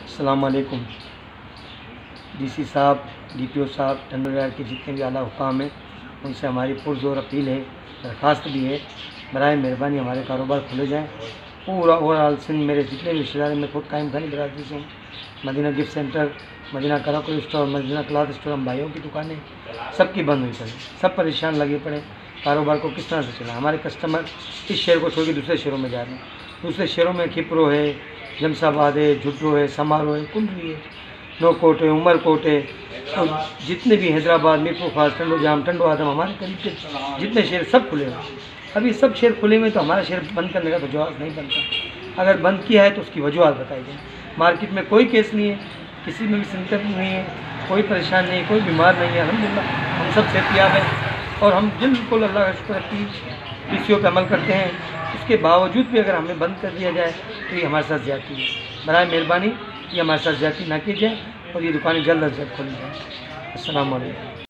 अस्सलाम वालेकुम। डीसी साहब, डीपीओ साहब, टंडोयार के जितने भी आला हुकाम हैं उनसे हमारी पुरजोर अपील है, दरख्वास्त भी है, बराए मेहरबानी हमारे कारोबार खुले जाएँ। पूरा ओवरऑल सिंध मेरे जितने भी रिश्तेदार हैं, मैं खुद कायम खानी बरादरी से हूँ। मदीना गिफ्ट सेंटर, मदीना कराकोल स्टोर, मदीना क्लॉथ स्टोर, हम भाइयों की दुकानें सबकी बंद हुई पड़ी, सब परेशान लगे पड़े। कारोबार को किस तरह से चला? हमारे कस्टमर इस शहर को छोड़ के दूसरे शहरों में जा रहे हैं। दूसरे शहरों में खिपरो है, जमसाबाद है, झुड्डो है, समारो है, कुंडली है, नौकोट है, उमरकोट है, तो जितने भी हैदराबाद, मीरपुर खास, टंडो जाम, टंडो आदम, हमारे करीब के जितने शहर सब खुले हैं। अभी सब शहर खुले हुए तो हमारा शहर बंद करने का तो जवाब नहीं बनता। अगर बंद किया है तो उसकी वजूहत बताई जाए। मार्केट में कोई केस नहीं है, किसी में भी संकट नहीं है, कोई परेशान नहीं है, कोई बीमार नहीं है। अल्हम्दुलिल्लाह हम सब सेहतयाब हैं और हम बिल्कुल अल्लाह का शुक्र की पीसीओ पे अमल करते हैं। उसके बावजूद भी अगर हमें बंद कर दिया जाए तो ये हमारे साथ ज़्यादती है। बराए मेहरबानी ये हमारे साथ ज़्यादती ना की जाए और ये दुकानें जल्द अज जल्द खोली जाए। अस्सलाम वालेकुम।